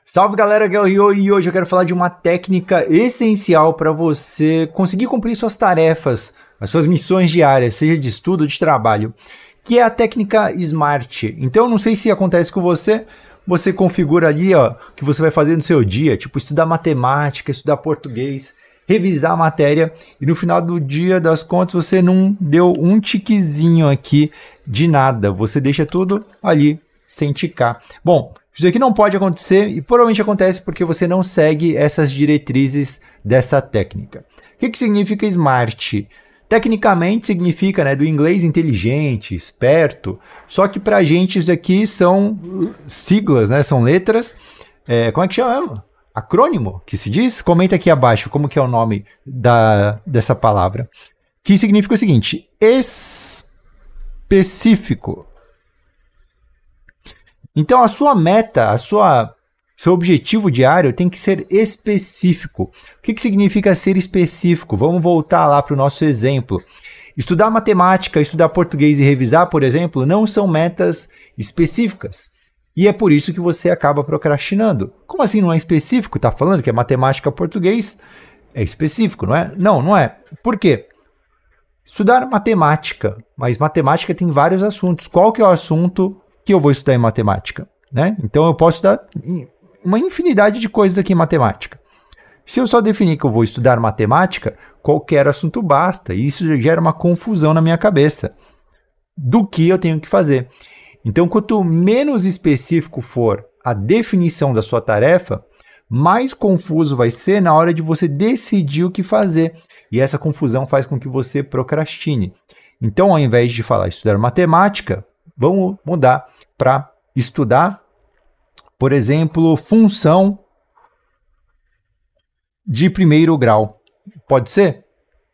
Salve galera, aqui é o Rio e hoje eu quero falar de uma técnica essencial para você conseguir cumprir suas tarefas, as suas missões diárias, seja de estudo ou de trabalho, que é a técnica SMART. Então, não sei se acontece com você, você configura ali ó, o que você vai fazer no seu dia, tipo estudar matemática, estudar português, revisar a matéria e no final do dia das contas você não deu um tiquezinho aqui de nada, você deixa tudo ali sem ticar. Bom, isso daqui não pode acontecer e provavelmente acontece porque você não segue essas diretrizes dessa técnica. O que significa SMART? Tecnicamente significa, né, do inglês inteligente, esperto, só que pra gente isso daqui são siglas, né, são letras, como é que chama? Acrônimo, que se diz? Comenta aqui abaixo como que é o nome dessa palavra. Que significa o seguinte, específico. Então a sua meta, seu objetivo diário tem que ser específico. O que significa ser específico? Vamos voltar lá para o nosso exemplo. Estudar matemática, estudar português e revisar, por exemplo, não são metas específicas. E é por isso que você acaba procrastinando. Como assim não é específico? Tá falando que é matemática, português é específico, não é? Não, não é. Por quê? Estudar matemática, mas matemática tem vários assuntos. Qual que é o assunto que eu vou estudar em matemática, né? Então eu posso estudar uma infinidade de coisas aqui em matemática. Se eu só definir que eu vou estudar matemática, qualquer assunto basta, e isso gera uma confusão na minha cabeça do que eu tenho que fazer. Então, quanto menos específico for a definição da sua tarefa, mais confuso vai ser na hora de você decidir o que fazer. E essa confusão faz com que você procrastine. Então, ao invés de falar estudar matemática, vamos mudar para estudar, por exemplo, função de primeiro grau. Pode ser?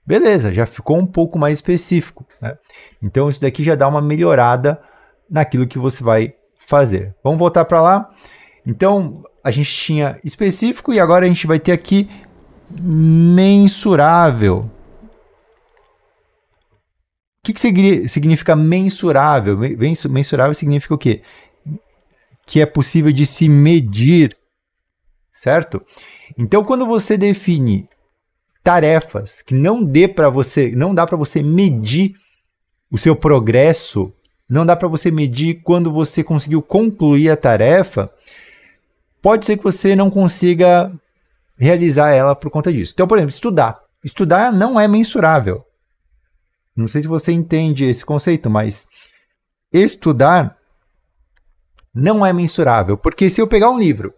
Beleza, já ficou um pouco mais específico, né? Então isso daqui já dá uma melhorada naquilo que você vai fazer. Vamos voltar para lá? Então a gente tinha específico e agora a gente vai ter aqui mensurável. O que significa mensurável? Mensurável significa o quê? Que é possível de se medir, certo? Então, quando você define tarefas que não dá para você medir o seu progresso, não dá para você medir quando você conseguiu concluir a tarefa, pode ser que você não consiga realizar ela por conta disso. Então, por exemplo, estudar. Estudar não é mensurável. Não sei se você entende esse conceito, mas estudar não é mensurável. Porque se eu pegar um livro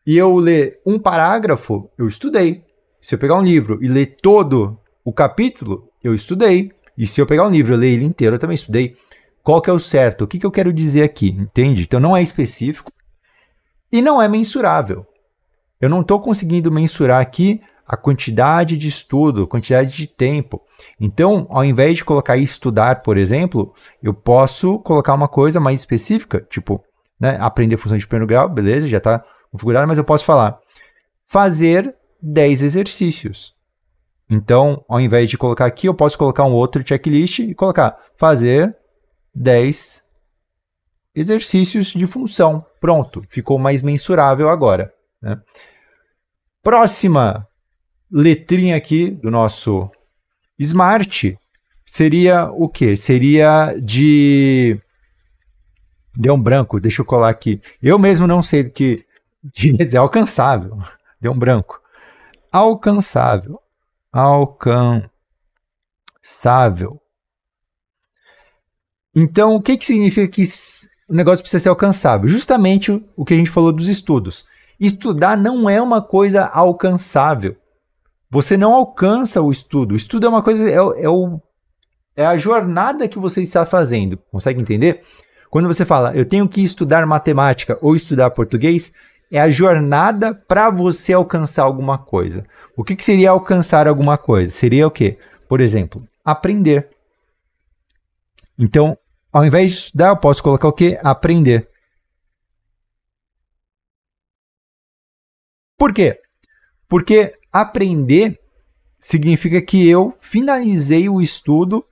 e eu ler um parágrafo, eu estudei. Se eu pegar um livro e ler todo o capítulo, eu estudei. E se eu pegar um livro e ler ele inteiro, eu também estudei. Qual que é o certo? O que eu quero dizer aqui? Entende? Então não é específico e não é mensurável. Eu não estou conseguindo mensurar aqui a quantidade de estudo, a quantidade de tempo. Então, ao invés de colocar estudar, por exemplo, eu posso colocar uma coisa mais específica, tipo, né, aprender função de primeiro grau, beleza, já está configurado, mas eu posso falar fazer 10 exercícios. Então, ao invés de colocar aqui, eu posso colocar um outro checklist e colocar fazer 10 exercícios de função. Pronto, ficou mais mensurável agora, né? Próxima letrinha aqui do nosso SMART seria o quê? Seria de... Deu um branco, deixa eu colar aqui. Eu mesmo não sei o que dizer. Alcançável. Deu um branco. Alcançável. Alcançável. Então, o que significa que o negócio precisa ser alcançável? Justamente o que a gente falou dos estudos. Estudar não é uma coisa alcançável. Você não alcança o estudo. O estudo é uma coisa, é a jornada que você está fazendo. Consegue entender? Quando você fala, eu tenho que estudar matemática ou estudar português, é a jornada para você alcançar alguma coisa. O que seria alcançar alguma coisa? Seria o quê? Por exemplo, aprender. Então, ao invés de estudar, eu posso colocar o quê? Aprender. Por quê? Porque aprender significa que eu finalizei o estudo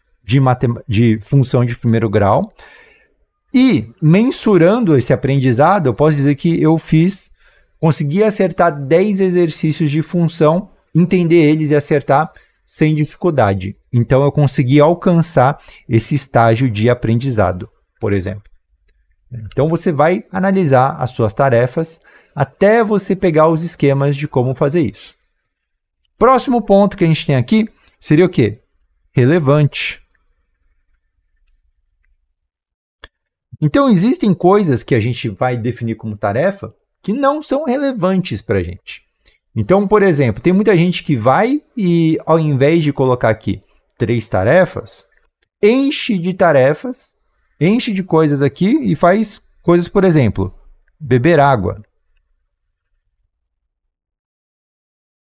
de função de primeiro grau e mensurando esse aprendizado, eu posso dizer que eu fiz Consegui acertar 10 exercícios de função, entender eles e acertar sem dificuldade. Então, eu consegui alcançar esse estágio de aprendizado, por exemplo. Então, você vai analisar as suas tarefas até você pegar os esquemas de como fazer isso. Próximo ponto que a gente tem aqui seria o quê? Relevante. Então, existem coisas que a gente vai definir como tarefa que não são relevantes para a gente. Então, por exemplo, tem muita gente que vai e, ao invés de colocar aqui 3 tarefas, enche de tarefas, enche de coisas aqui e faz coisas, por exemplo, beber água.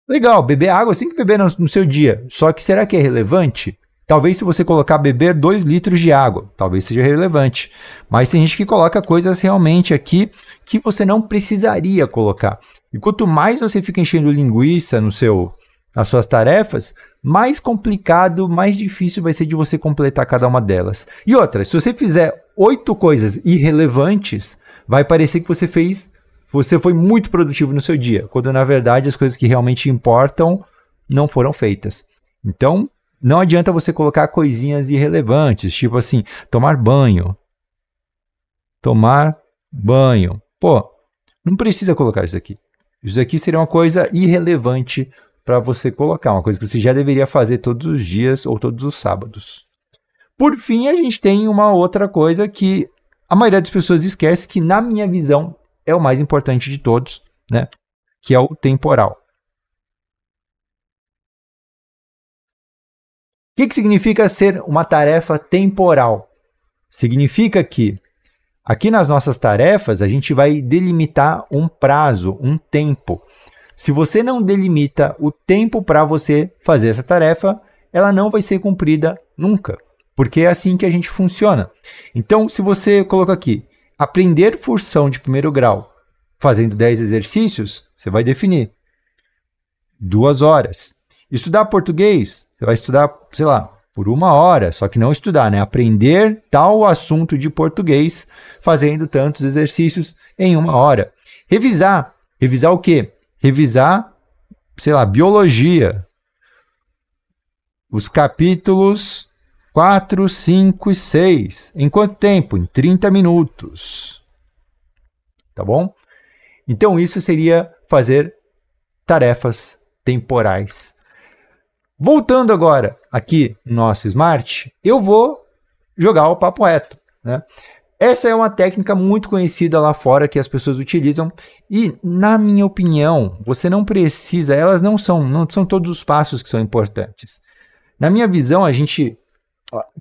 Legal, beber água, você tem que beber no seu dia. Só que será que é relevante? Talvez se você colocar beber 2 litros de água, talvez seja relevante. Mas tem gente que coloca coisas realmente aqui que você não precisaria colocar. E quanto mais você fica enchendo linguiça nas suas tarefas, mais complicado, mais difícil vai ser de você completar cada uma delas. E outra, se você fizer 8 coisas irrelevantes, vai parecer que você foi muito produtivo no seu dia, quando na verdade as coisas que realmente importam não foram feitas. Então, não adianta você colocar coisinhas irrelevantes, tipo assim, tomar banho. Tomar banho. Pô, não precisa colocar isso aqui. Isso aqui seria uma coisa irrelevante para você colocar, uma coisa que você já deveria fazer todos os dias ou todos os sábados. Por fim, a gente tem uma outra coisa que a maioria das pessoas esquece, que na minha visão é o mais importante de todos, né? Que é o temporal. O que significa ser uma tarefa temporal? Significa que aqui nas nossas tarefas a gente vai delimitar um prazo, um tempo. Se você não delimita o tempo para você fazer essa tarefa, ela não vai ser cumprida nunca, porque é assim que a gente funciona. Então, se você coloca aqui, aprender função de primeiro grau, fazendo 10 exercícios, você vai definir 2 horas. Estudar português, você vai estudar, sei lá, por 1 hora, só que não estudar, né? Aprender tal assunto de português, fazendo tantos exercícios em 1 hora. Revisar. Revisar o quê? Revisar, sei lá, biologia. Os capítulos 4, 5 e 6. Em quanto tempo? Em 30 minutos. Tá bom? Então, isso seria fazer tarefas temporais. Voltando agora aqui no nosso Smart, eu vou jogar o papo reto, né? Essa é uma técnica muito conhecida lá fora que as pessoas utilizam e, na minha opinião, você não precisa, elas não são todos os passos que são importantes. Na minha visão,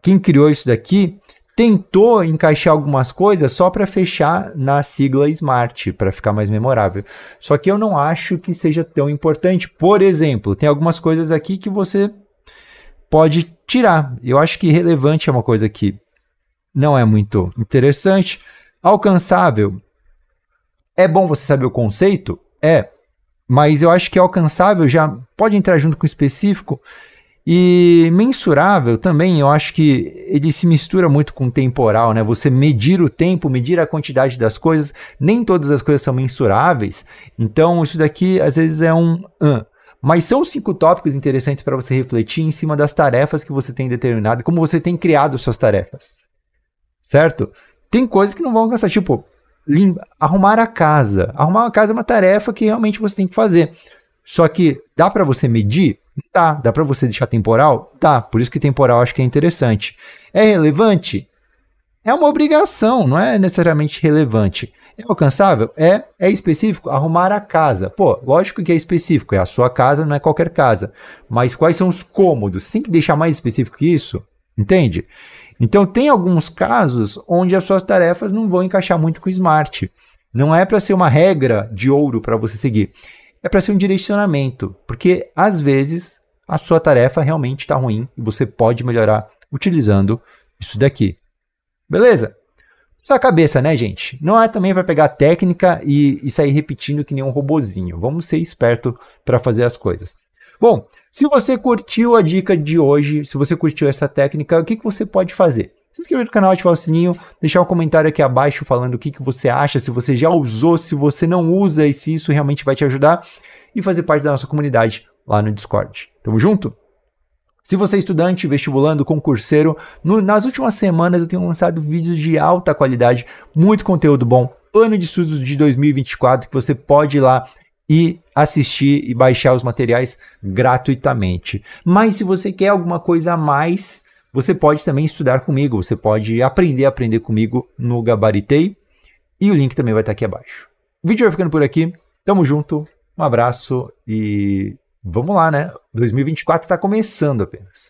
quem criou isso daqui tentou encaixar algumas coisas só para fechar na sigla SMART, para ficar mais memorável. Só que eu não acho que seja tão importante. Por exemplo, tem algumas coisas aqui que você pode tirar. Eu acho que relevante é uma coisa que não é muito interessante. Alcançável. É bom você saber o conceito? É. Mas eu acho que alcançável já pode entrar junto com específico. E mensurável também, eu acho que ele se mistura muito com temporal, né? Você medir o tempo, medir a quantidade das coisas, nem todas as coisas são mensuráveis. Então, isso daqui às vezes é Mas são 5 tópicos interessantes para você refletir em cima das tarefas que você tem determinado, como você tem criado suas tarefas. Certo? Tem coisas que não vão alcançar, tipo, arrumar a casa. Arrumar a casa é uma tarefa que realmente você tem que fazer. Só que dá para você medir? Dá para você deixar temporal? Dá, por isso que temporal eu acho que é interessante. É relevante? É uma obrigação, não é necessariamente relevante. É alcançável? É específico? Arrumar a casa. Pô, lógico que é específico, é a sua casa, não é qualquer casa. Mas quais são os cômodos? Você tem que deixar mais específico que isso, entende? Então tem alguns casos onde as suas tarefas não vão encaixar muito com o SMART. Não é para ser uma regra de ouro para você seguir. É para ser um direcionamento, porque às vezes a sua tarefa realmente está ruim e você pode melhorar utilizando isso daqui. Beleza? Só a cabeça, né, gente? Não é também para pegar a técnica e sair repetindo que nem um robozinho. Vamos ser esperto para fazer as coisas. Bom, se você curtiu a dica de hoje, se você curtiu essa técnica, o que você pode fazer? se inscrever no canal, ativar o sininho, deixar um comentário aqui abaixo falando o que você acha, se você já usou, se você não usa e se isso realmente vai te ajudar, e fazer parte da nossa comunidade lá no Discord. Tamo junto? Se você é estudante, vestibulando, concurseiro, nas últimas semanas eu tenho lançado vídeos de alta qualidade, muito conteúdo bom, plano de estudos de 2024 que você pode ir lá e assistir e baixar os materiais gratuitamente. Mas se você quer alguma coisa a mais, você pode também estudar comigo, você pode aprender comigo no Gabaritei e o link também vai estar aqui abaixo. O vídeo vai ficando por aqui, tamo junto, um abraço e vamos lá, né? 2024 está começando apenas.